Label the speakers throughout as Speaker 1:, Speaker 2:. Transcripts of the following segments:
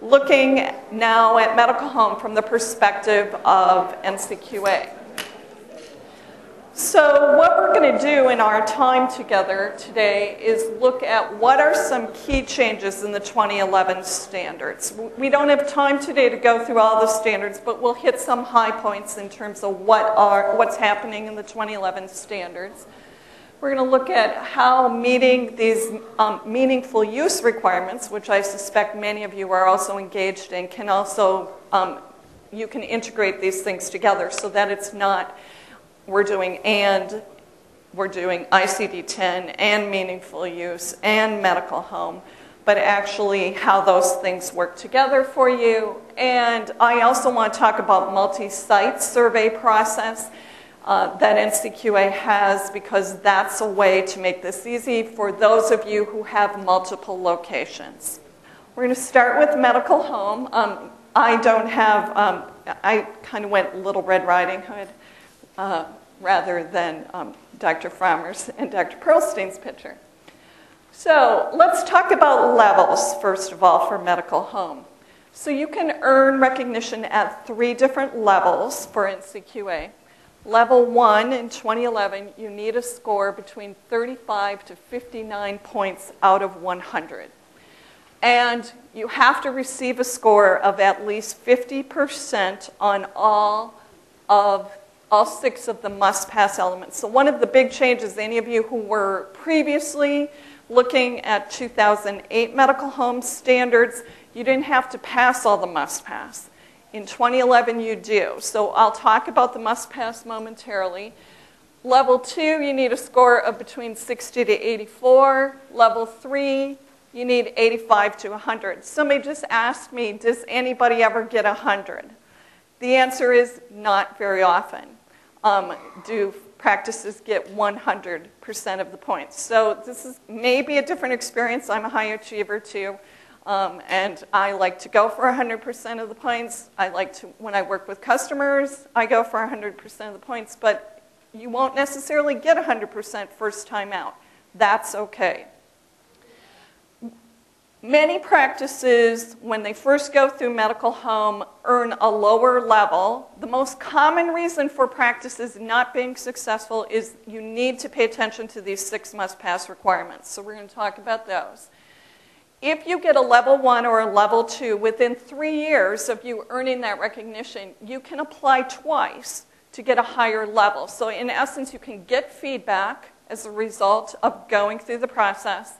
Speaker 1: looking now at medical home from the perspective of NCQA. So what we're going to do in our time together today is look at what are some key changes in the 2011 standards. We don't have time today to go through all the standards, but we'll hit some high points in terms of what's happening in the 2011 standards. We're going to look at how meeting these meaningful use requirements, which I suspect many of you are also engaged in, can also, you can integrate these things together so that it's not we're doing ICD-10 and meaningful use and medical home, but actually how those things work together for you. And I also want to talk about multi-site survey process that NCQA has, because that's a way to make this easy for those of you who have multiple locations. We're going to start with medical home. I don't have, I kind of went Little Red Riding Hood rather than Dr. Frommer's and Dr. Pearlstein's picture. So let's talk about levels, first of all, for medical home. So you can earn recognition at 3 different levels for NCQA. Level 1 in 2011, you need a score between 35 to 59 points out of 100. And you have to receive a score of at least 50% on all 6 of the Mustpass elements. So one of the big changes, any of you who were previously looking at 2008 medical home standards, you didn't have to pass all the Mustpass. In 2011, you do. So I'll talk about the Mustpass momentarily. Level 2, you need a score of between 60 to 84. Level 3, you need 85 to 100. Somebody just asked me, does anybody ever get 100? The answer is not very often. Do practices get 100% of the points? So this is maybe a different experience. I'm a high achiever too. And I like to go for 100% of the points. I like to, when I work with customers, I go for 100% of the points, but you won't necessarily get 100% first time out. That's okay. Many practices, when they first go through medical home, earn a lower level. The most common reason for practices not being successful is you need to pay attention to these 6 must-pass requirements. So we're going to talk about those. If you get a level 1 or a level 2, within 3 years of you earning that recognition, you can apply twice to get a higher level. So in essence, you can get feedback as a result of going through the process.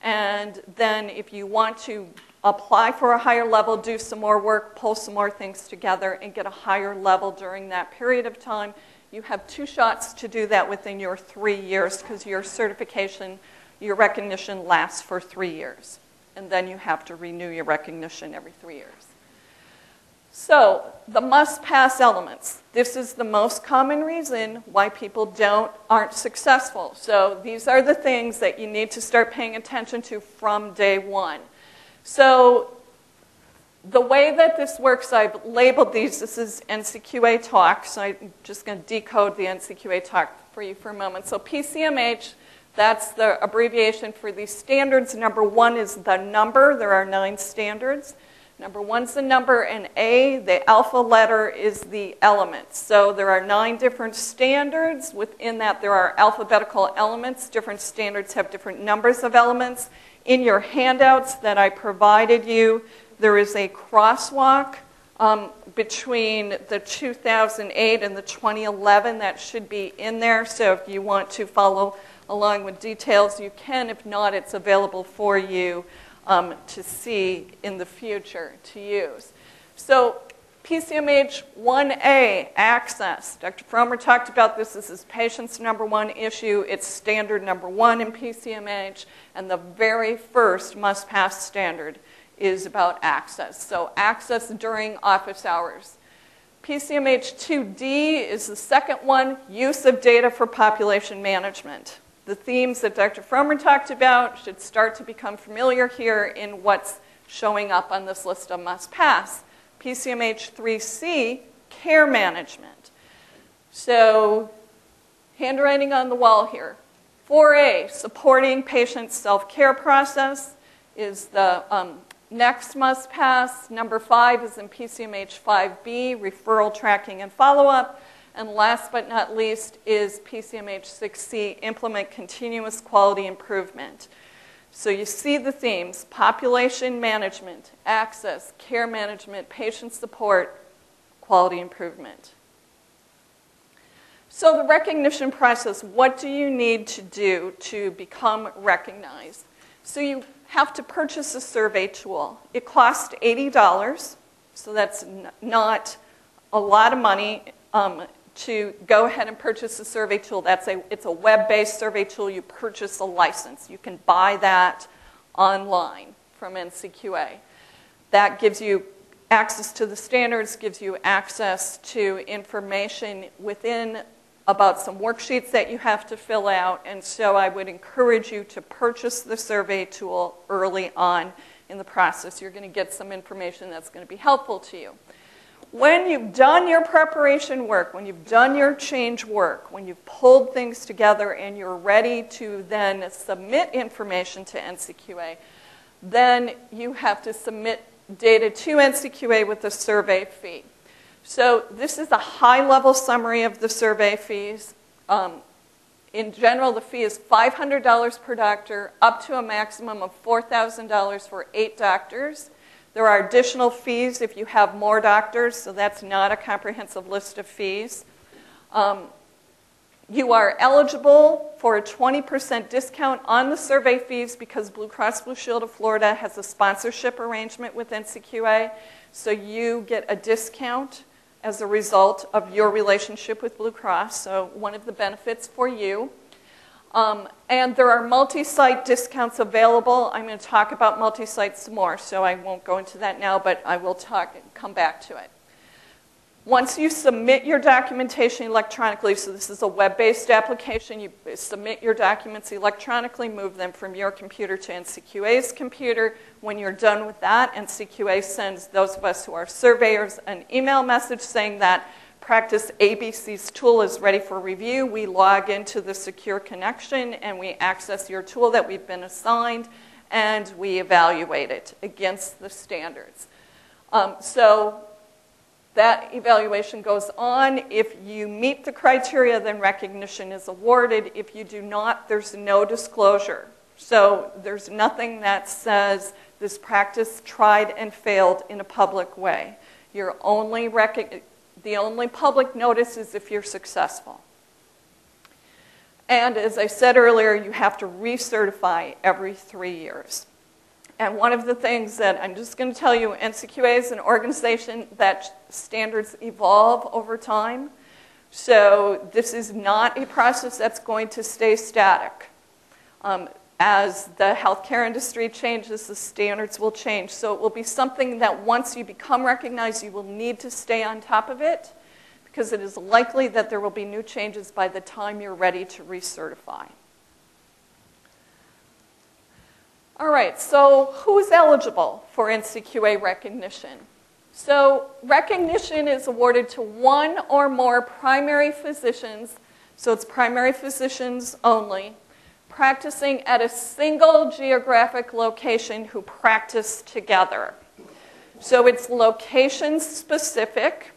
Speaker 1: And then if you want to apply for a higher level, do some more work, pull some more things together, and get a higher level during that period of time, you have 2 shots to do that within your 3 years, because your certification, your recognition lasts for 3 years. And then you have to renew your recognition every 3 years. So the must-pass elements. This is the most common reason why people aren't successful. So these are the things that you need to start paying attention to from day 1. So the way that this works, I've labeled these. This is NCQA talk, so I'm just going to decode the NCQA talk for you for a moment. So PCMH, that's the abbreviation for these standards. Number 1 is the number. There are 9 standards. Number 1's the number, and A, the alpha letter, is the element. So there are 9 different standards. Within that, there are alphabetical elements. Different standards have different numbers of elements. In your handouts that I provided you, there is a crosswalk between the 2008 and the 2011 that should be in there. So if you want to follow along with details, you can. If not, it's available for you to see in the future to use. So PCMH 1A, access. Dr. Frommer talked about this. This is patient's number 1 issue. It's standard number 1 in PCMH, and the very first must-pass standard is about access. So access during office hours. PCMH 2D is the second one, use of data for population management. The themes that Dr. Frommer talked about should start to become familiar here in what's showing up on this list of must-pass. PCMH 3C, care management. So handwriting on the wall here. 4A, supporting patient self-care process, is the Next must pass, number 5 is in PCMH 5B, referral, tracking, and follow-up. And last but not least is PCMH 6C, implement continuous quality improvement. So you see the themes: population management, access, care management, patient support, quality improvement. So the recognition process, what do you need to do to become recognized? So you have to purchase a survey tool. It costs $80, so that's not a lot of money to go ahead and purchase a survey tool. It's a web-based survey tool. You purchase a license. You can buy that online from NCQA. That gives you access to the standards, gives you access to information within about some worksheets that you have to fill out, and so I would encourage you to purchase the survey tool early on in the process. You're going to get some information that's going to be helpful to you. When you've done your preparation work, when you've done your change work, when you've pulled things together and you're ready to then submit information to NCQA, then you have to submit data to NCQA with a survey fee. So this is a high-level summary of the survey fees. In general, the fee is $500 per doctor, up to a maximum of $4,000 for 8 doctors. There are additional fees if you have more doctors, so that's not a comprehensive list of fees. You are eligible for a 20% discount on the survey fees because Blue Cross Blue Shield of Florida has a sponsorship arrangement with NCQA, so you get a discount as a result of your relationship with Blue Cross, so one of the benefits for you. And there are multi-site discounts available. I'm going to talk about multi-site some more, so I won't go into that now, but I will come back to it. Once you submit your documentation electronically, so this is a web-based application, you submit your documents electronically, move them from your computer to NCQA's computer. When you're done with that, NCQA sends those of us who are surveyors an email message saying that Practice ABC's tool is ready for review. We log into the secure connection and we access your tool that we've been assigned and we evaluate it against the standards. So that evaluation goes on. If you meet the criteria, then recognition is awarded. If you do not, there's no disclosure. So there's nothing that says this practice tried and failed in a public way. The only public notice is if you're successful. And as I said earlier, you have to recertify every 3 years. And one of the things that I'm just going to tell you, NCQA is an organization that standards evolve over time. So this is not a process that's going to stay static. As the healthcare industry changes, the standards will change. So it will be something that once you become recognized, you will need to stay on top of it because it is likely that there will be new changes by the time you're ready to recertify. All right, so who is eligible for NCQA recognition? So recognition is awarded to one or more primary physicians, so it's primary physicians only, practicing at a single geographic location who practice together. So it's location specific.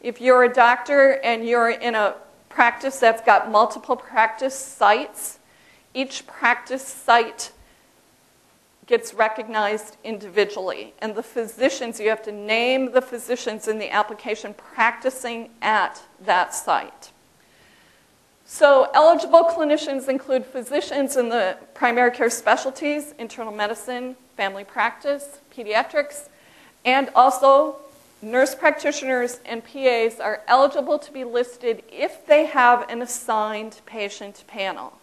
Speaker 1: If you're a doctor and you're in a practice that's got multiple practice sites, each practice site gets recognized individually. And the physicians, you have to name the physicians in the application practicing at that site. So eligible clinicians include physicians in the primary care specialties, internal medicine, family practice, pediatrics, and also nurse practitioners and PAs are eligible to be listed if they have an assigned patient panel.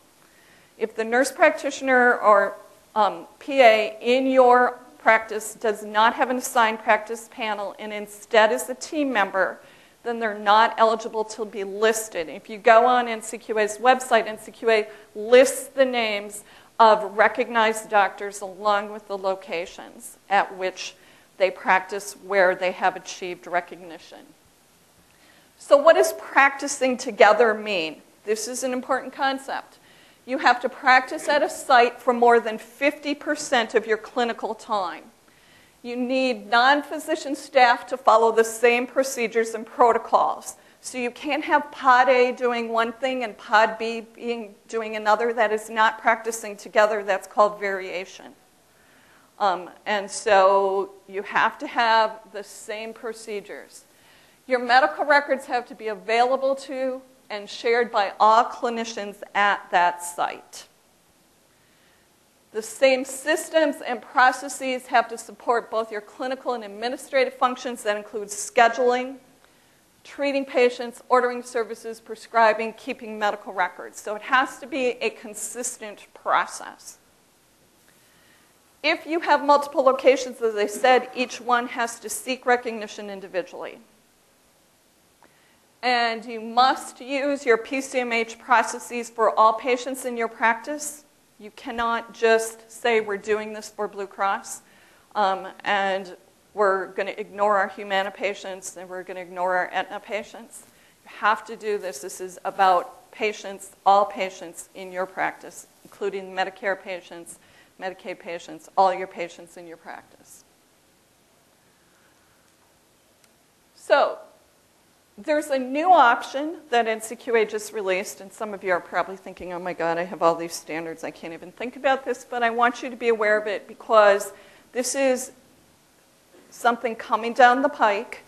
Speaker 1: If the nurse practitioner or PA in your practice does not have an assigned practice panel and instead is a team member, then they're not eligible to be listed. If you go on NCQA's website, NCQA lists the names of recognized doctors along with the locations at which they practice where they have achieved recognition. So what does practicing together mean? This is an important concept. You have to practice at a site for more than 50% of your clinical time. you need non-physician staff to follow the same procedures and protocols. So you can't have pod A doing one thing and pod B doing another. That is not practicing together. That's called variation. And so you have to have the same procedures. Your medical records have to be available to and shared by all clinicians at that site. The same systems and processes have to support both your clinical and administrative functions. That includes scheduling, treating patients, ordering services, prescribing, keeping medical records. So it has to be a consistent process. If you have multiple locations, as I said, each one has to seek recognition individually. And you must use your PCMH processes for all patients in your practice. You cannot just say we're doing this for Blue Cross and we're going to ignore our Humana patients and we're going to ignore our Aetna patients. You have to do this. This is about patients, all patients in your practice, including Medicare patients, Medicaid patients, all your patients in your practice. So there's a new option that NCQA just released, and some of you are probably thinking, oh my God, I have all these standards, I can't even think about this, but I want you to be aware of it because this is something coming down the pike.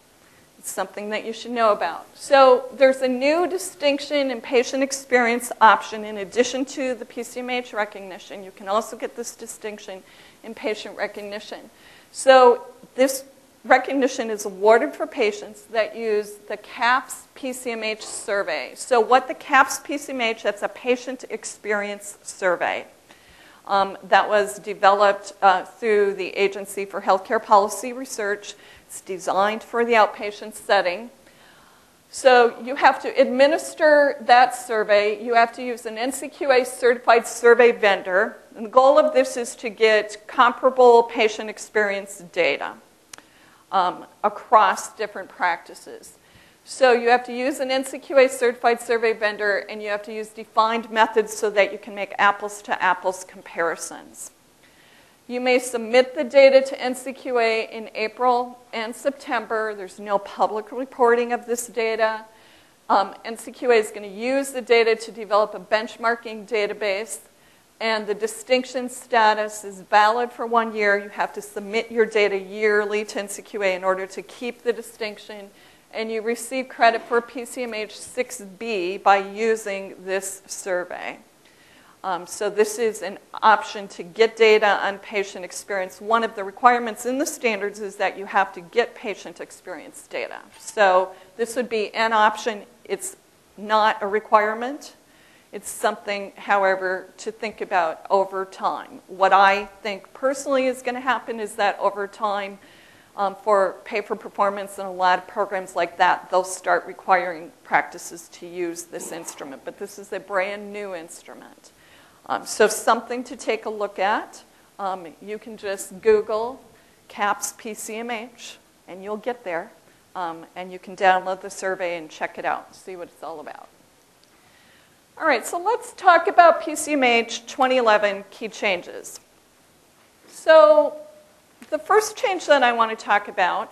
Speaker 1: It's something that you should know about. So there's a new distinction in patient experience option in addition to the PCMH recognition. You can also get this distinction in patient recognition. So this recognition is awarded for patients that use the CAPS PCMH survey. So what the CAPS PCMH, that's a patient experience survey that was developed through the Agency for Healthcare Policy Research. It's designed for the outpatient setting. So you have to administer that survey. You have to use an NCQA certified survey vendor. And the goal of this is to get comparable patient experience data across different practices. So you have to use an NCQA certified survey vendor and you have to use defined methods so that you can make apples to apples comparisons. You may submit the data to NCQA in April and September. There's no public reporting of this data. NCQA is going to use the data to develop a benchmarking database, and the distinction status is valid for 1 year. You have to submit your data yearly to NCQA in order to keep the distinction, and you receive credit for PCMH 6B by using this survey. So this is an option to get data on patient experience. One of the requirements in the standards is that you have to get patient experience data. So this would be an option. It's not a requirement. It's something, however, to think about over time. What I think personally is going to happen is that over time, for pay for performance and a lot of programs like that, they'll start requiring practices to use this instrument. But this is a brand new instrument. So something to take a look at. You can just Google CAPS PCMH, and you'll get there. And you can download the survey and check it out, see what it's all about. All right, so let's talk about PCMH 2011 key changes. So the first change that I want to talk about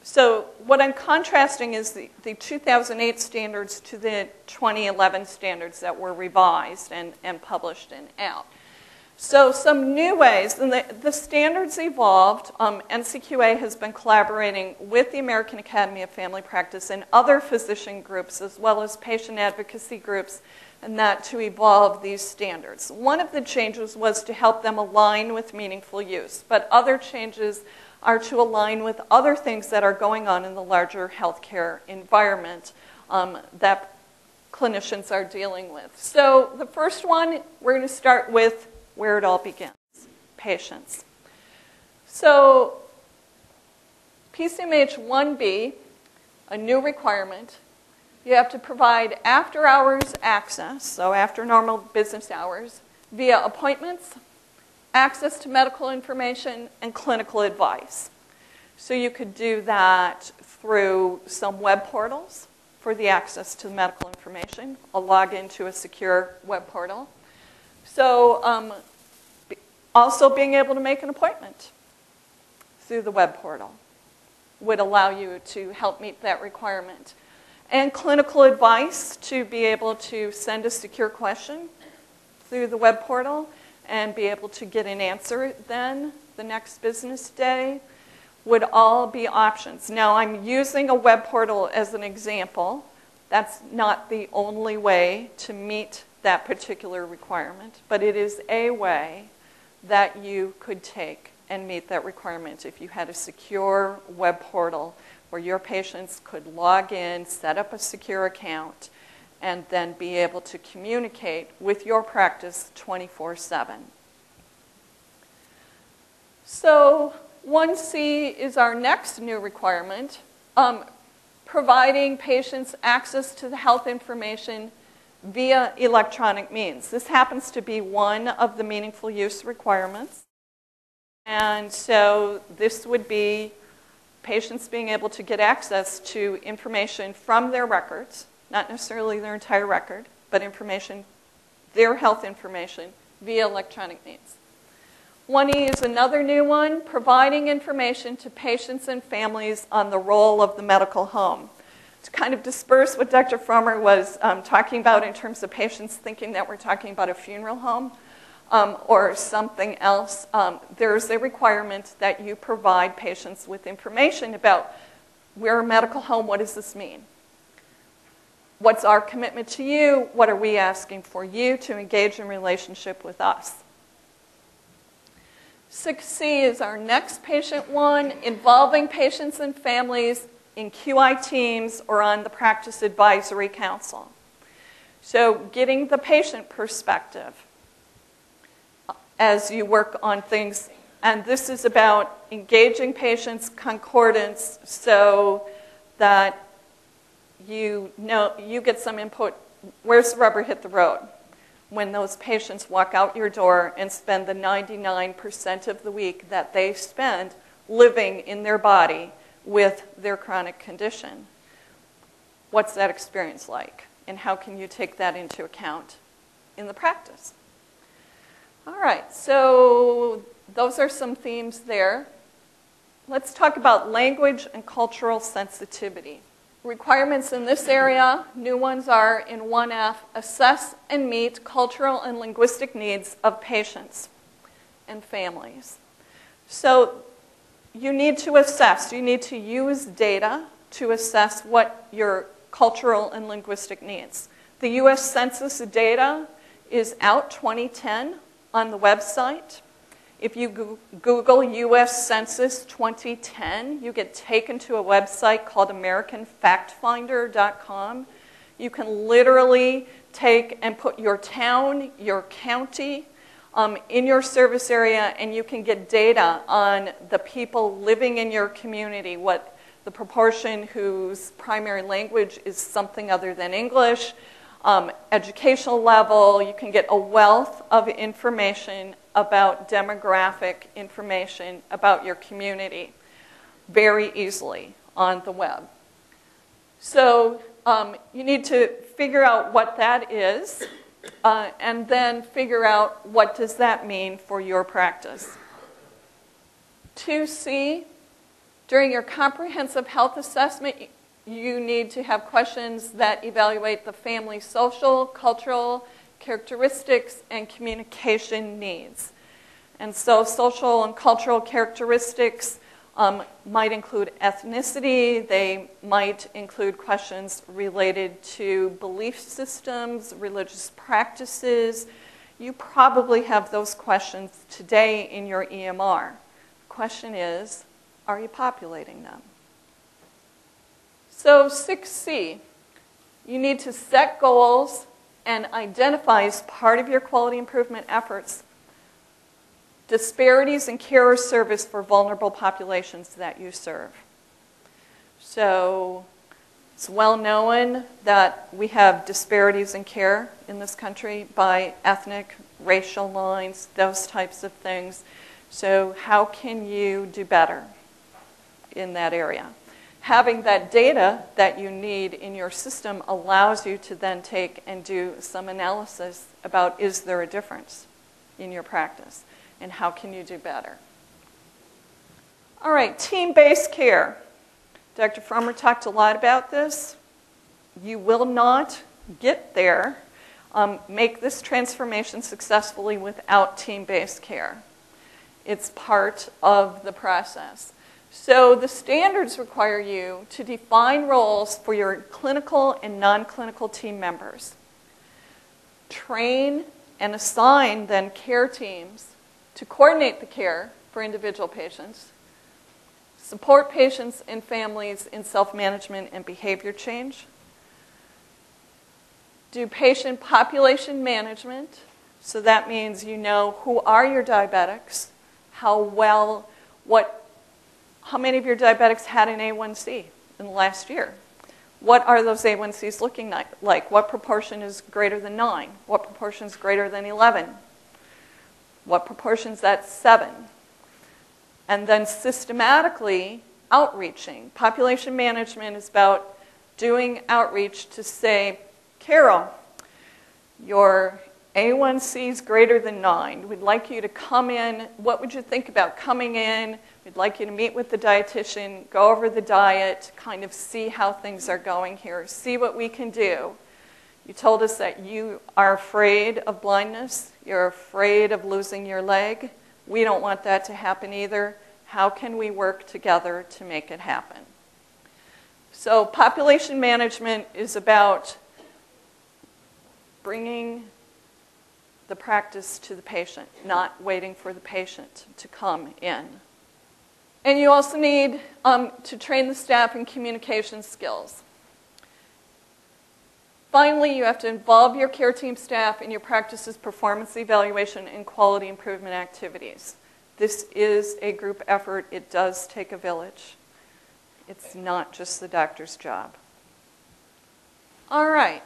Speaker 1: so what I'm contrasting is the 2008 standards to the 2011 standards that were revised and published and out. So some new ways, and the standards evolved. NCQA has been collaborating with the American Academy of Family Practice and other physician groups as well as patient advocacy groups, and that to evolve these standards. One of the changes was to help them align with meaningful use, but other changes are to align with other things that are going on in the larger healthcare environment that clinicians are dealing with. So the first one, we're going to start with where it all begins, patients. So PCMH 1B, a new requirement, you have to provide after-hours access, so after normal business hours, via appointments, access to medical information, and clinical advice. So you could do that through some web portals for the access to medical information, a login to a secure web portal. So also being able to make an appointment through the web portal would allow you to help meet that requirement. And clinical advice, to be able to send a secure question through the web portal and be able to get an answer then the next business day, would all be options. Now, I'm using a web portal as an example. That's not the only way to meet that particular requirement, but it is a way that you could take and meet that requirement if you had a secure web portal where your patients could log in, set up a secure account, and then be able to communicate with your practice 24/7. So 1C is our next new requirement, providing patients access to the health information via electronic means. This happens to be one of the meaningful use requirements. And so this would be patients being able to get access to information from their records, not necessarily their entire record, but information, their health information, via electronic means. 1E is another new one, providing information to patients and families on the role of the medical home. To kind of disperse what Dr. Frommer was talking about in terms of patients thinking that we're talking about a funeral home or something else, there's a requirement that you provide patients with information about, we're a medical home, what does this mean? What's our commitment to you? What are we asking for you to engage in relationship with us? 6C is our next patient one, involving patients and families in QI teams or on the Practice Advisory Council. So getting the patient perspective as you work on things, and this is about engaging patients' concordance so that you get some input, where's the rubber hit the road? When those patients walk out your door and spend the 99% of the week that they spend living in their body with their chronic condition. What's that experience like? And how can you take that into account in the practice? All right, so those are some themes there. Let's talk about language and cultural sensitivity. Requirements in this area, new ones are in 1F, assess and meet cultural and linguistic needs of patients and families. So you need to assess, you need to use data to assess what your cultural and linguistic needs. The US Census data is out 2010 on the website. If you Google US Census 2010, you get taken to a website called AmericanFactFinder.com. You can literally take and put your town, your county, in your service area, and you can get data on the people living in your community, what the proportion whose primary language is something other than English, educational level. You can get a wealth of information about demographic information about your community very easily on the web. So you need to figure out what that is and then figure out what does that mean for your practice. 2C, during your comprehensive health assessment, you need to have questions that evaluate the family's social, cultural characteristics, and communication needs. And so social and cultural characteristics might include ethnicity. They might include questions related to belief systems, religious practices. You probably have those questions today in your EMR. The question is, are you populating them? So 6C, you need to set goals and identify as part of your quality improvement efforts disparities in care or service for vulnerable populations that you serve. So it's well known that we have disparities in care in this country by ethnic, racial lines, those types of things. So how can you do better in that area? Having that data that you need in your system allows you to then take and do some analysis about, is there a difference in your practice and how can you do better? All right, team-based care. Dr. Frommer talked a lot about this. You will not get there, make this transformation successfully without team-based care. It's part of the process. So the standards require you to define roles for your clinical and non-clinical team members. Train and assign then care teams to coordinate the care for individual patients, support patients and families in self-management and behavior change, do patient population management, so that means you know who are your diabetics, how many of your diabetics had an A1C in the last year. What are those A1Cs looking like? What proportion is greater than 9? What proportion is greater than 11? What proportion is that 7? And then systematically outreaching. Population management is about doing outreach to say, Carol, your A1C is greater than 9. We'd like you to come in. What would you think about coming in? We'd like you to meet with the dietitian, go over the diet, kind of see how things are going here, see what we can do. You told us that you are afraid of blindness. You're afraid of losing your leg. We don't want that to happen either. How can we work together to make it happen? So population management is about bringing the practice to the patient, not waiting for the patient to come in. And you also need to train the staff in communication skills. Finally, you have to involve your care team staff in your practice's performance evaluation and quality improvement activities. This is a group effort. It does take a village. It's not just the doctor's job. All right.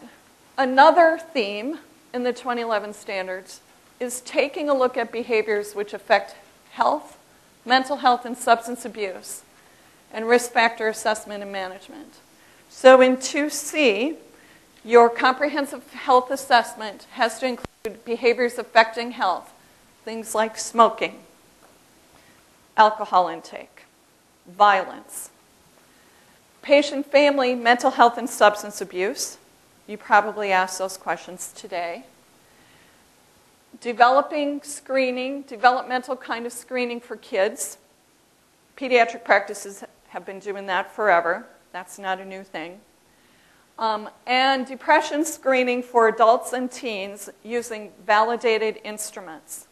Speaker 1: Another theme in the 2011 standards is taking a look at behaviors which affect health, mental health, and substance abuse, and risk factor assessment and management. So in 2C, your comprehensive health assessment has to include behaviors affecting health, things like smoking, alcohol intake, violence, patient family, mental health, and substance abuse. You probably asked those questions today. Developing screening, developmental kind of screening for kids. Pediatric practices have been doing that forever. That's not a new thing. And depression screening for adults and teens using validated instruments.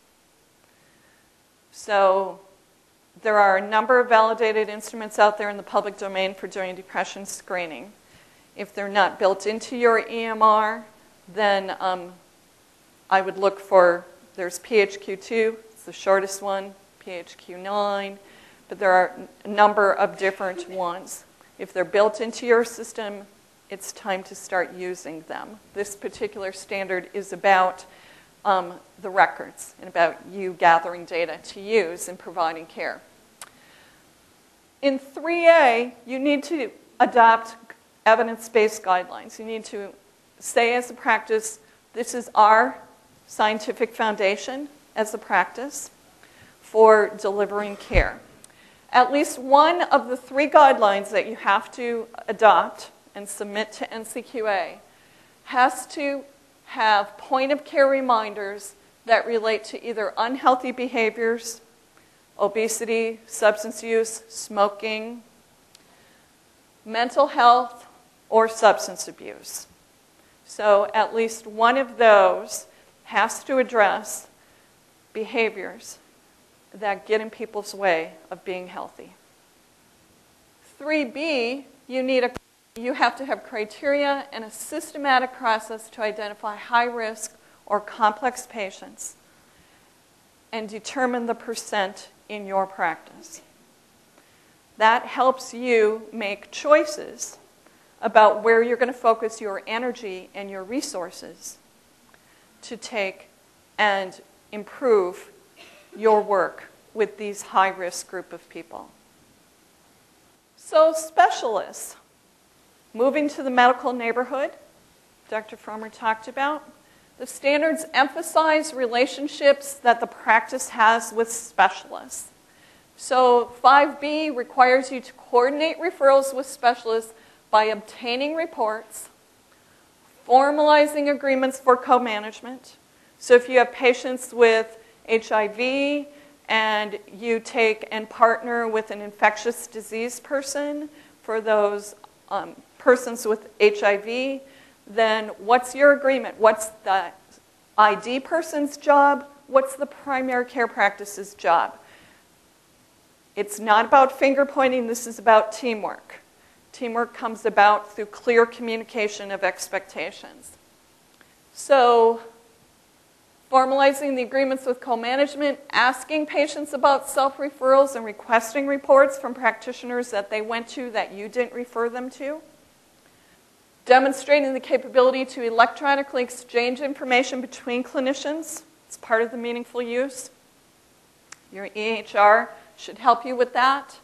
Speaker 1: So there are a number of validated instruments out there in the public domain for doing depression screening. If they're not built into your EMR, then I would look for, there's PHQ-2, it's the shortest one, PHQ-9, but there are a number of different ones. If they're built into your system, it's time to start using them. This particular standard is about the records and about you gathering data to use in providing care. In 3A, you need to adopt evidence-based guidelines. You need to say as a practice, this is our scientific foundation as a practice for delivering care. At least one of the 3 guidelines that you have to adopt and submit to NCQA has to have point-of-care reminders that relate to either unhealthy behaviors, obesity, substance use, smoking, mental health, or substance abuse. So at least one of those has to address behaviors that get in people's way of being healthy. 3B, you have to have criteria and a systematic process to identify high-risk or complex patients and determine the percent in your practice. That helps you make choices about where you're going to focus your energy and your resources to take and improve your work with these high-risk group of people. So specialists, moving to the medical neighborhood, Dr. Frommer talked about. The standards emphasize relationships that the practice has with specialists. So 5B requires you to coordinate referrals with specialists by obtaining reports, formalizing agreements for co-management. So if you have patients with HIV and you take and partner with an infectious disease person for those persons with HIV, then what's your agreement? What's the ID person's job? What's the primary care practice's job? It's not about finger pointing, this is about teamwork. Teamwork comes about through clear communication of expectations. So, formalizing the agreements with co-management, asking patients about self-referrals and requesting reports from practitioners that they went to that you didn't refer them to. Demonstrating the capability to electronically exchange information between clinicians. It's part of the meaningful use. Your EHR should help you with that.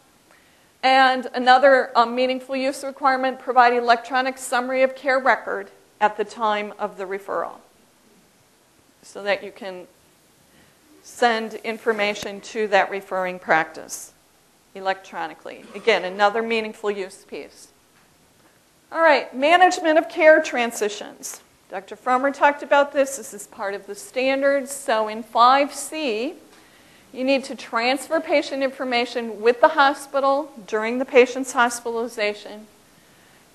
Speaker 1: And another meaningful use requirement, provide electronic summary of care record at the time of the referral so that you can send information to that referring practice electronically. Again, another meaningful use piece. All right, management of care transitions. Dr. Frommer talked about this. This is part of the standards. So in 5C, you need to transfer patient information with the hospital during the patient's hospitalization.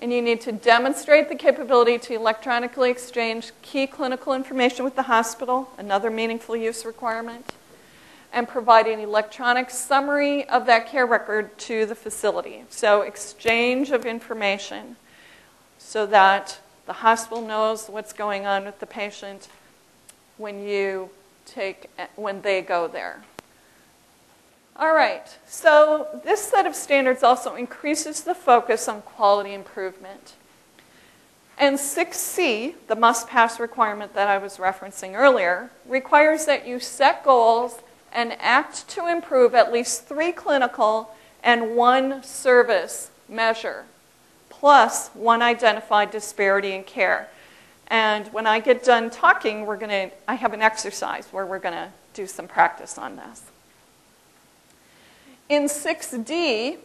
Speaker 1: And you need to demonstrate the capability to electronically exchange key clinical information with the hospital, another meaningful use requirement, and provide an electronic summary of that care record to the facility. So exchange of information so that the hospital knows what's going on with the patient when they go there. All right, so this set of standards also increases the focus on quality improvement. And 6C, the must-pass requirement that I was referencing earlier, requires that you set goals and act to improve at least 3 clinical and 1 service measure, plus 1 identified disparity in care. And when I get done talking, I have an exercise where we're going to do some practice on this. In 6D,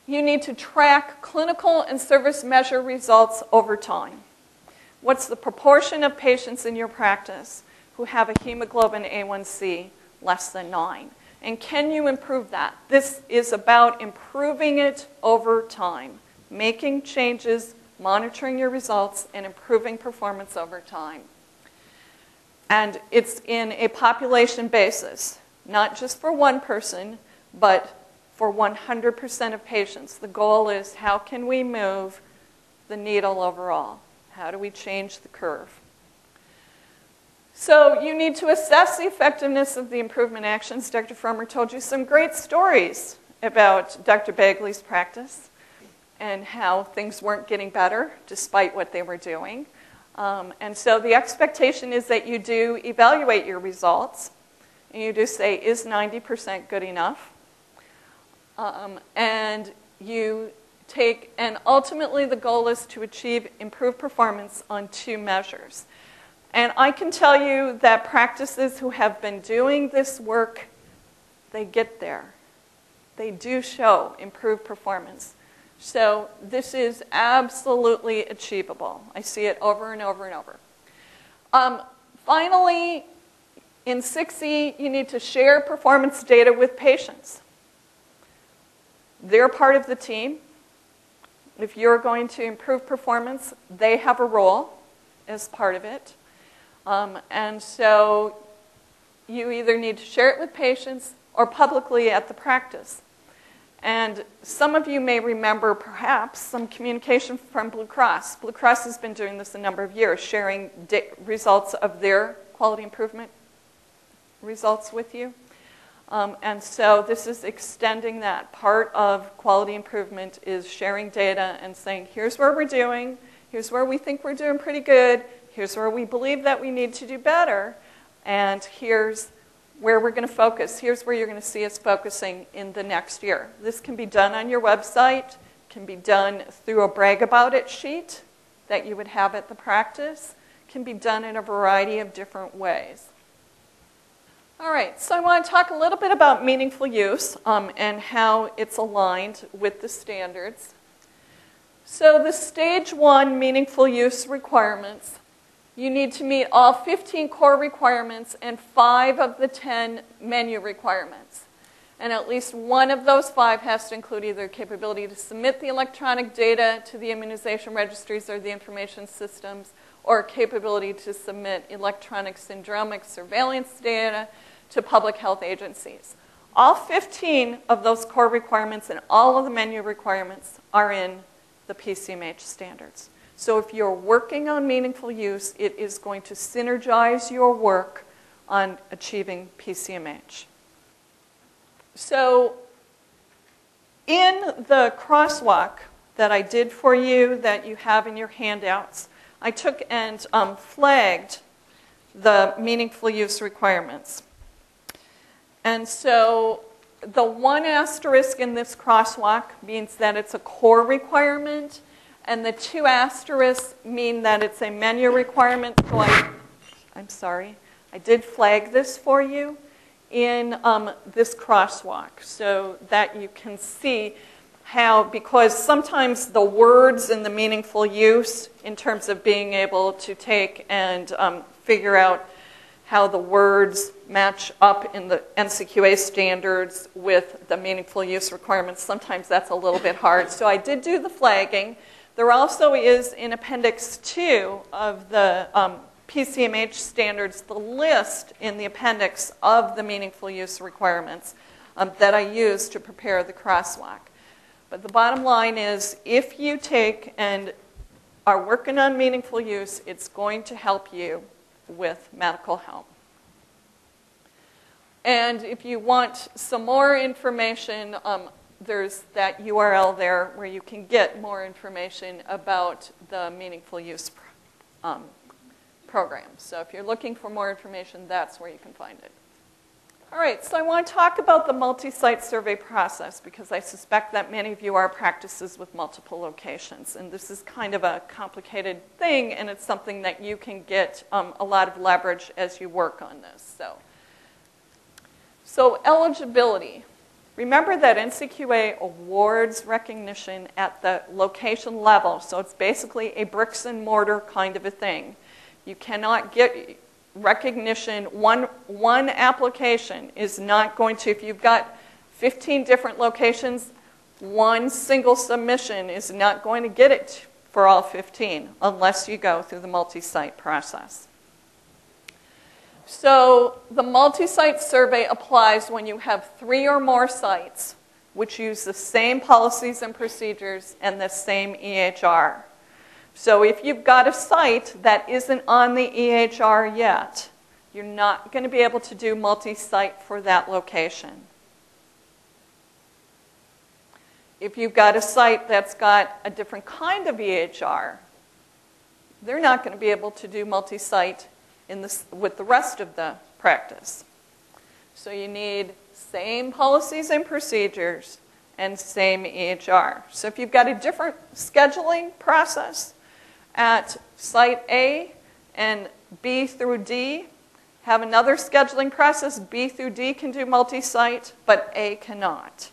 Speaker 1: you need to track clinical and service measure results over time. What's the proportion of patients in your practice who have a hemoglobin A1C less than 9? And can you improve that? This is about improving it over time, making changes, monitoring your results, and improving performance over time. And it's in a population basis, not just for one person, but for 100% of patients. The goal is, how can we move the needle overall? How do we change the curve? So you need to assess the effectiveness of the improvement actions. Dr. Frommer told you some great stories about Dr. Bagley's practice and how things weren't getting better despite what they were doing. And so the expectation is that you do evaluate your results. And you do say, is 90% good enough? And you take, and ultimately the goal is to achieve improved performance on 2 measures. And I can tell you that practices who have been doing this work, they get there. They do show improved performance. So this is absolutely achievable. I see it over and over and over. Finally, in 6E, you need to share performance data with patients. They're part of the team. If you're going to improve performance, they have a role as part of it. And so you either need to share it with patients or publicly at the practice. And some of you may remember, perhaps, some communication from Blue Cross. Blue Cross has been doing this a number of years, sharing results of their quality improvement results with you. And so this is extending that. Part of quality improvement is sharing data and saying, here's where we're doing, here's where we think we're doing pretty good, here's where we believe that we need to do better, and here's where we're going to focus. Here's where you're going to see us focusing in the next year. This can be done on your website, can be done through a brag about it sheet that you would have at the practice, can be done in a variety of different ways. All right, so I want to talk a little bit about meaningful use and how it's aligned with the standards. So the stage 1 meaningful use requirements, you need to meet all 15 core requirements and 5 of the 10 menu requirements. And at least one of those 5 has to include either capability to submit the electronic data to the immunization registries or the information systems, or capability to submit electronic syndromic surveillance data to public health agencies. All 15 of those core requirements and all of the menu requirements are in the PCMH standards. So if you're working on meaningful use, it is going to synergize your work on achieving PCMH. So in the crosswalk that I did for you that you have in your handouts, I took and flagged the meaningful use requirements. And so the 1 asterisk in this crosswalk means that it's a core requirement, and the 2 asterisks mean that it's a menu requirement. So I'm sorry, I did flag this for you in this crosswalk so that you can see how, because sometimes the words in the meaningful use in terms of being able to take and figure out how the words match up in the NCQA standards with the meaningful use requirements, sometimes that's a little bit hard. So I did do the flagging. There also is in Appendix 2 of the PCMH standards, the list in the appendix of the meaningful use requirements that I used to prepare the crosswalk. But the bottom line is, if you take and are working on meaningful use, it's going to help you with medical home. And if you want some more information, there's that URL there where you can get more information about the meaningful use program. So if you're looking for more information, that's where you can find it. All right, so I want to talk about the multi-site survey process because I suspect that many of you are practices with multiple locations. And this is kind of a complicated thing, and it's something that you can get a lot of leverage as you work on this. So eligibility. Remember that NCQA awards recognition at the location level, so it's basically a bricks and mortar kind of a thing. You cannot get recognition, one application is not going to, if you've got 15 different locations, one single submission is not going to get it for all 15 unless you go through the multi-site process. So the multi-site survey applies when you have 3 or more sites which use the same policies and procedures and the same EHR. So if you've got a site that isn't on the EHR yet, you're not going to be able to do multi-site for that location. If you've got a site that's got a different kind of EHR, they're not going to be able to do multi-site with the rest of the practice. So you need same policies and procedures and same EHR. So if you've got a different scheduling process at site A and B through D, have another scheduling process. B through D can do multi-site, but A cannot,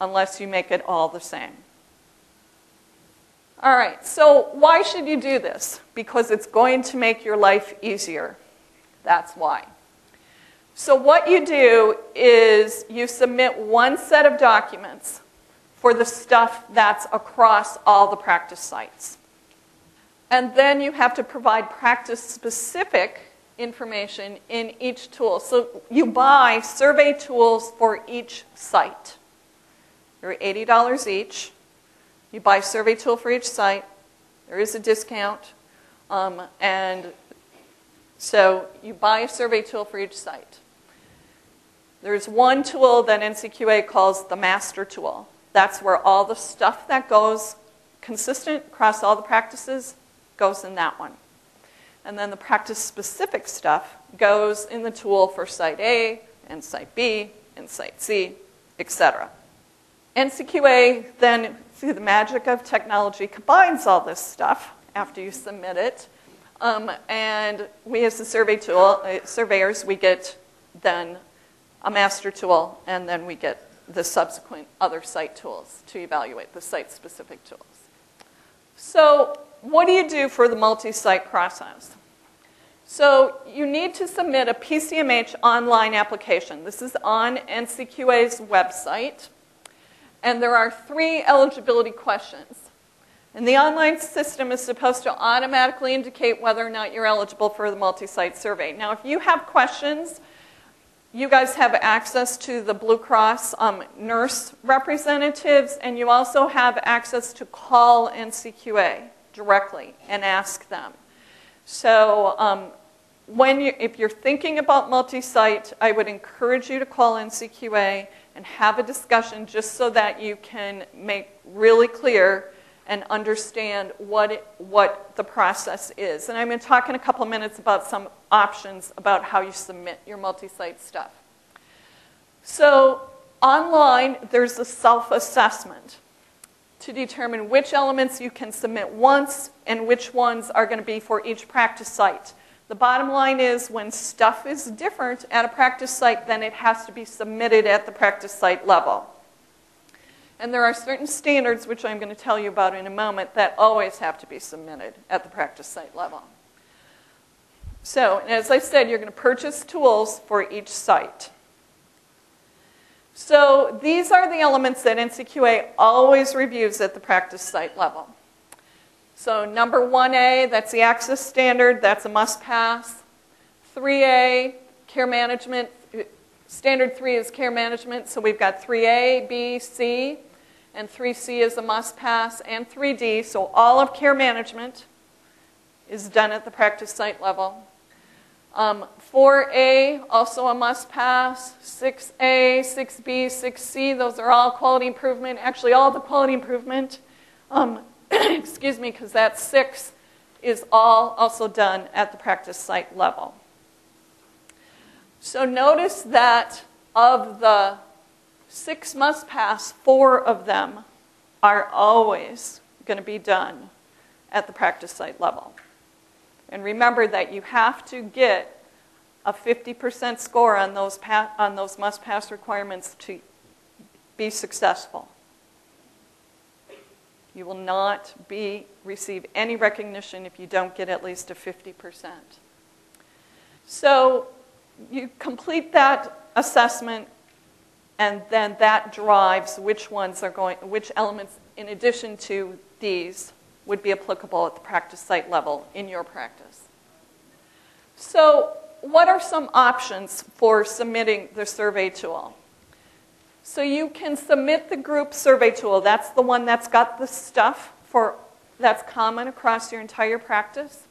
Speaker 1: unless you make it all the same. All right, so why should you do this? Because it's going to make your life easier. That's why. So what you do is you submit one set of documents for the stuff that's across all the practice sites. And then you have to provide practice-specific information in each tool. So you buy survey tools for each site. They're $80 each. You buy a survey tool for each site. There is a discount. And so you buy a survey tool for each site. There's one tool that NCQA calls the master tool. That's where all the stuff that goes consistent across all the practices goes in that one. And then the practice-specific stuff goes in the tool for Site A and Site B and Site C, etc. NCQA then, through the magic of technology, combines all this stuff after you submit it And we, as the survey tool, surveyors, we get then a master tool, and then we get the subsequent other site tools to evaluate the site-specific tools. So what do you do for the multi-site process? So you need to submit a PCMH online application. This is on NCQA's website. And there are 3 eligibility questions. And the online system is supposed to automatically indicate whether or not you're eligible for the multi-site survey. Now, if you have questions, you guys have access to the Blue Cross nurse representatives, and you also have access to call NCQA directly and ask them. So if you're thinking about multi-site, I would encourage you to call NCQA and have a discussion just so that you can make really clear and understand what the process is. And I'm going to talk in a couple minutes about some options about how you submit your multi-site stuff. So online, there's a self-assessment to determine which elements you can submit once and which ones are going to be for each practice site. The bottom line is when stuff is different at a practice site, then it has to be submitted at the practice site level. And there are certain standards, which I'm going to tell you about in a moment, that always have to be submitted at the practice site level. So, as I said, you're going to purchase tools for each site. So these are the elements that NCQA always reviews at the practice site level. So number 1A, that's the access standard, that's a must pass. 3A, care management, standard 3 is care management, so we've got 3A, B, C, and 3C is a must pass, and 3D, so all of care management is done at the practice site level. 4A, also a must pass. 6A, 6B, 6C, those are all quality improvement. Actually, all the quality improvement, excuse me, because that 6 is all also done at the practice site level. So notice that of the 6 must pass, 4 of them are always going to be done at the practice site level. And remember that you have to get a 50% score on those must-pass requirements to be successful. You will not receive any recognition if you don't get at least a 50%. So you complete that assessment, and then that drives which elements, in addition to these, would be applicable at the practice site level in your practice. So what are some options for submitting the survey tool? So you can submit the group survey tool. That's the one that's got the stuff that's common across your entire practice.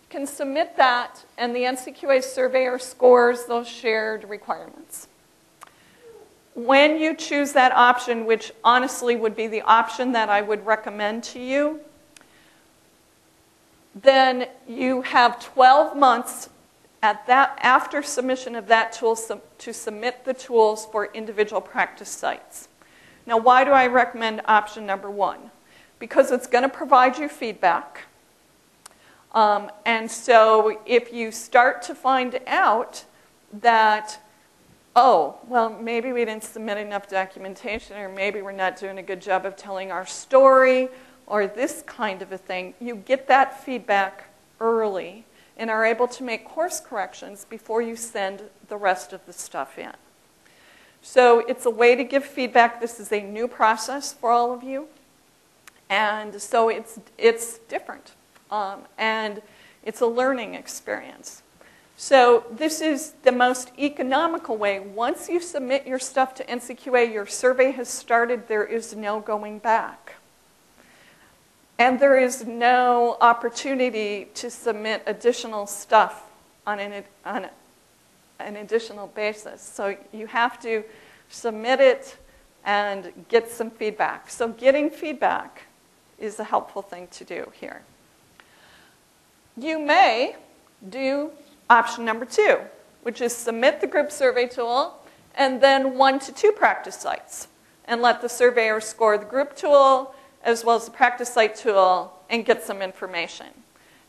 Speaker 1: You can submit that, and the NCQA surveyor scores those shared requirements. When you choose that option, which honestly would be the option that I would recommend to you, then you have 12 months after submission of that tool to submit the tools for individual practice sites. Now, why do I recommend option number 1? Because it's going to provide you feedback. And so if you start to find out that, oh, well, maybe we didn't submit enough documentation, or maybe we're not doing a good job of telling our story, or this kind of a thing, you get that feedback early and are able to make course corrections before you send the rest of the stuff in. So it's a way to give feedback. This is a new process for all of you. And so it's different. And it's a learning experience. So this is the most economical way. Once you submit your stuff to NCQA, your survey has started, there is no going back. And there is no opportunity to submit additional stuff on an additional basis. So you have to submit it and get some feedback. So getting feedback is a helpful thing to do here. You may do option number 2, which is submit the group survey tool and then 1 to 2 practice sites and let the surveyor score the group tool as well as the practice site tool and get some information.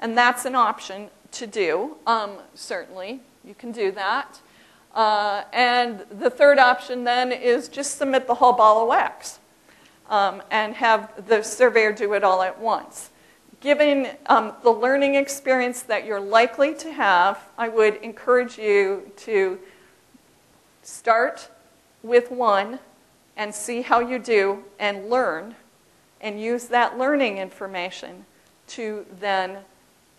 Speaker 1: And that's an option to do, certainly. You can do that. And the third option then is just submit the whole ball of wax and have the surveyor do it all at once. Given the learning experience that you're likely to have, I would encourage you to start with one and see how you do and learn and use that learning information to then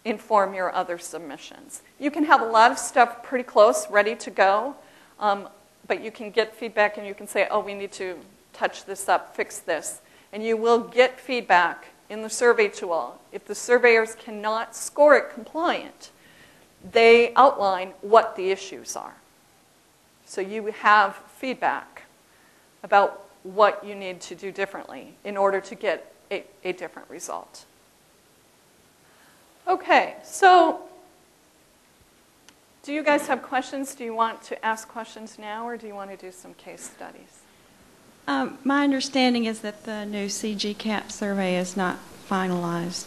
Speaker 1: inform your other submissions. You can have a lot of stuff pretty close, ready to go, but you can get feedback and you can say, oh, we need to touch this up, fix this. And you will get feedback in the survey tool. If the surveyors cannot score it compliant, they outline what the issues are. So you have feedback about what you need to do differently in order to get a different result. Okay, so do you guys have questions? Do you want to ask questions now, or do you want to do some case studies?
Speaker 2: My understanding is that the new CGCAP survey is not finalized.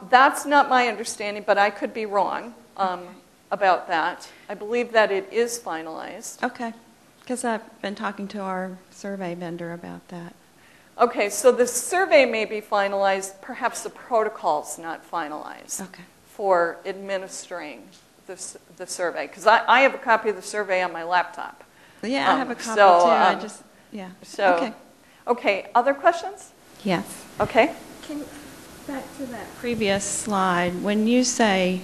Speaker 1: That's not my understanding, but I could be wrong about that. I believe that it is finalized.
Speaker 2: Okay, because I've been talking to our survey vendor about that.
Speaker 1: Okay, so the survey may be finalized, perhaps the protocol's not finalized for administering the survey. Because I have a copy of the survey on my laptop.
Speaker 2: Yeah, I have a copy too.
Speaker 1: So, okay, other questions?
Speaker 2: Yes.
Speaker 1: Okay.
Speaker 2: Back to that previous slide, when you say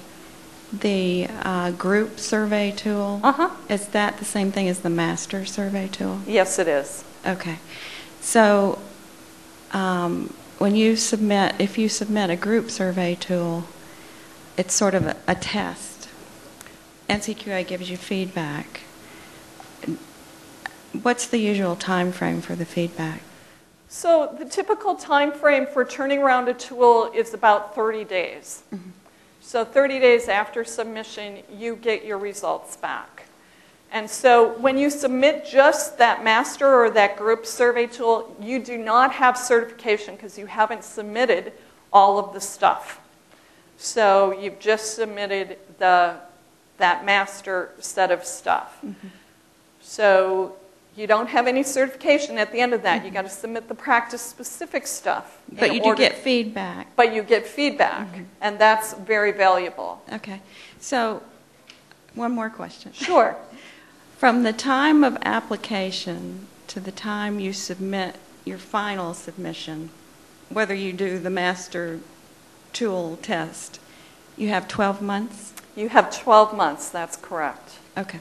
Speaker 2: the group survey tool, is that the same thing as the master survey tool?
Speaker 1: Yes, it is.
Speaker 2: Okay. So when you submit, if you submit a group survey tool, it's sort of a test. NCQA gives you feedback. What's the usual time frame for the feedback?
Speaker 1: So the typical time frame for turning around a tool is about 30 days. So 30 days after submission, you get your results back. And so when you submit just that master or that group survey tool, you do not have certification because you haven't submitted all of the stuff. So you've just submitted that master set of stuff. So you don't have any certification at the end of that. You got to submit the practice-specific stuff.
Speaker 2: But you do get feedback.
Speaker 1: But you get feedback, and that's very valuable.
Speaker 2: Okay. So one more question.
Speaker 1: Sure.
Speaker 2: From the time of application to the time you submit your final submission, whether you do the master tool test, you have 12 months?
Speaker 1: You have 12 months, that's correct.
Speaker 2: Okay.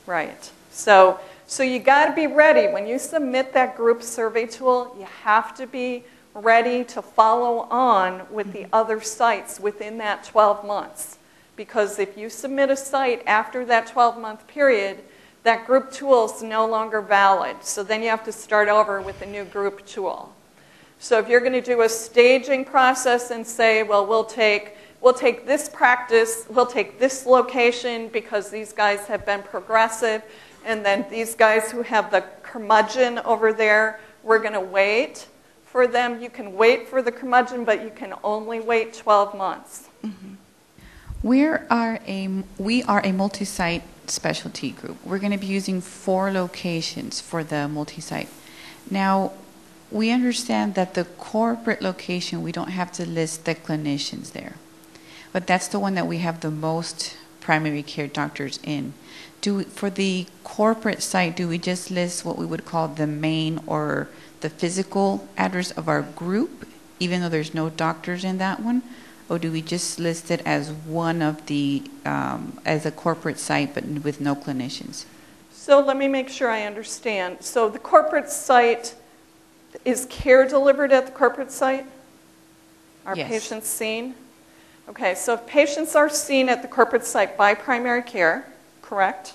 Speaker 1: Right. So you got to be ready. When you submit that group survey tool, you have to be ready to follow on with the other sites within that 12 months. Because if you submit a site after that 12-month period, that group tool is no longer valid. So then you have to start over with a new group tool. So if you're going to do a staging process and say, well, we'll take this practice, we'll take this location because these guys have been progressive, and then these guys who have the curmudgeon over there, we're going to wait for them. You can wait for the curmudgeon, but you can only wait 12 months.
Speaker 3: We are a multi-site specialty group. We're going to be using 4 locations for the multi-site. Now, we understand that the corporate location, we don't have to list the clinicians there. But that's the one that we have the most primary care doctors in. For the corporate site, do we just list what we would call the main or the physical address of our group, even though there's no doctors in that one? Or do we just list it as one of the, as a corporate site, but with no clinicians?
Speaker 1: So let me make sure I understand. So the corporate site, is care delivered at the corporate site? Are patients seen? Okay, so if patients are seen at the corporate site by primary care, correct?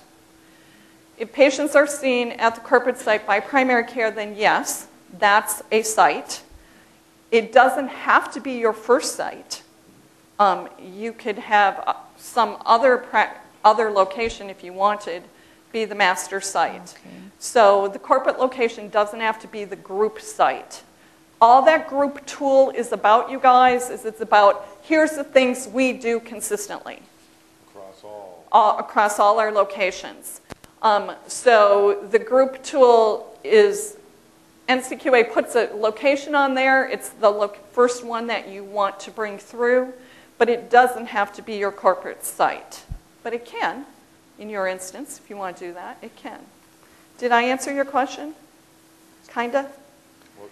Speaker 1: If patients are seen at the corporate site by primary care, then yes, that's a site. It doesn't have to be your first site. You could have some other location, if you wanted, be the master site. Okay. So the corporate location doesn't have to be the group site. All that group tool is about, you guys, is it's about, here's the things we do consistently. Across all our locations. So the group tool is, NCQA puts a location on there. It's the first one that you want to bring through, but it doesn't have to be your corporate site. But it can, in your instance, if you want to do that, it can. Did I answer your question? Kinda?
Speaker 4: Well,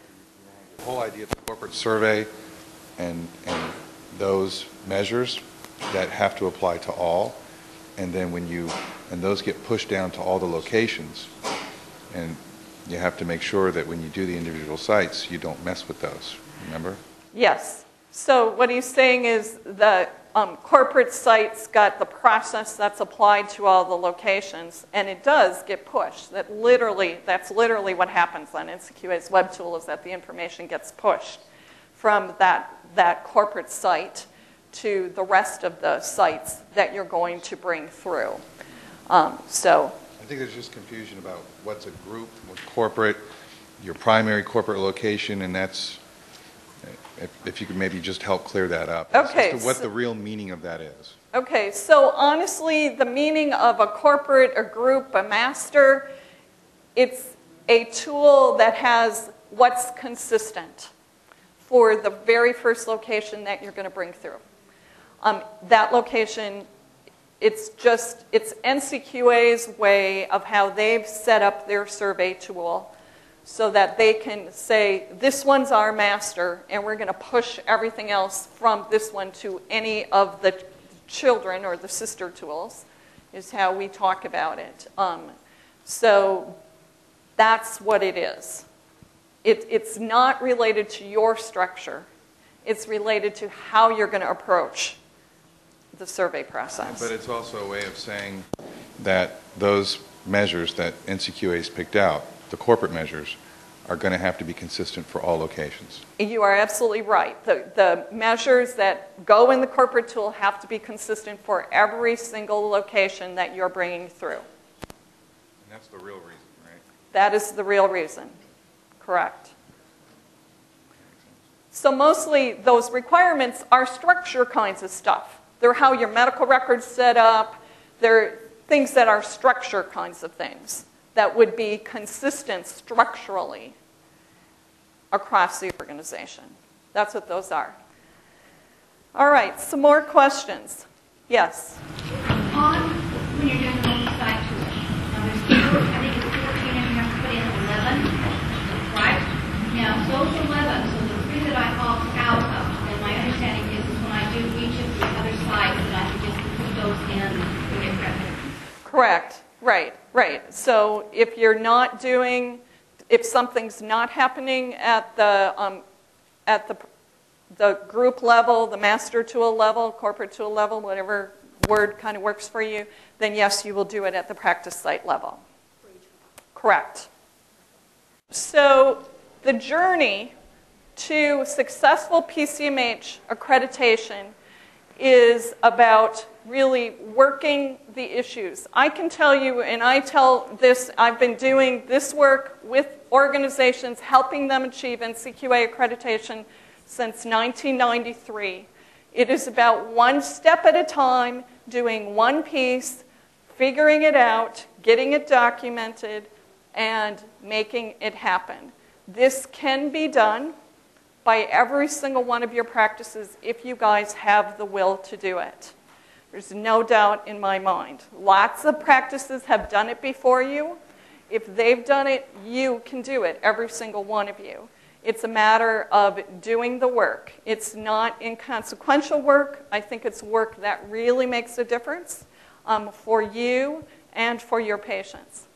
Speaker 4: the whole idea of the corporate survey and those measures that have to apply to all, and then and those get pushed down to all the locations, and you have to make sure that when you do the individual sites, you don't mess with those, remember?
Speaker 1: Yes. So what he's saying is the corporate sites got the process that's applied to all the locations, and it does get pushed. That's literally what happens on NCQA's web tool, is that the information gets pushed from that corporate site to the rest of the sites that you're going to bring through. So
Speaker 4: I think there's just confusion about what's a group, what's corporate, your primary corporate location, and that's, if you could maybe just help clear that up.
Speaker 1: Okay,
Speaker 4: as to what the real meaning of that is.
Speaker 1: Okay, so honestly, the meaning of a corporate, a group, a master, it's a tool that has what's consistent for the very first location that you're going to bring through. That location, it's NCQA's way of how they've set up their survey tool so that they can say, this one's our master, and we're going to push everything else from this one to any of the children or the sister tools, is how we talk about it. So that's what it is. It's not related to your structure. It's related to how you're going to approach the survey process.
Speaker 4: But it's also a way of saying that those measures that NCQA has picked out, the corporate measures, are going to have to be consistent for all locations.
Speaker 1: You are absolutely right. The measures that go in the corporate tool have to be consistent for every single location that you're bringing through.
Speaker 4: And that's the real reason, right?
Speaker 1: That is the real reason. Correct. So mostly those requirements are structure kinds of stuff. They're how your medical record's set up. They're things that are structure kinds of things that would be consistent structurally across the organization. That's what those are. All right, some more questions. Yes?
Speaker 5: When you're doing the multi-site tool, now there's two, I think it's 14 and you have to put in 11, right? Now, those 11, so the three that I opt out of, and my understanding is when I do each of the other sites, that I can just put those in and get credit.
Speaker 1: Correct. Right. So if you're not doing, if something's not happening at the group level, the master tool level, corporate tool level, whatever word kind of works for you, then yes, you will do it at the practice site level. Correct. So the journey to successful PCMH accreditation is about really working the issues. I can tell you, and I tell this, I've been doing this work with organizations, helping them achieve NCQA accreditation since 1993. It is about one step at a time, doing one piece, figuring it out, getting it documented, and making it happen. This can be done by every single one of your practices if you guys have the will to do it. There's no doubt in my mind. Lots of practices have done it before you. If they've done it, you can do it, every single one of you. It's a matter of doing the work. It's not inconsequential work. I think it's work that really makes a difference for you and for your patients.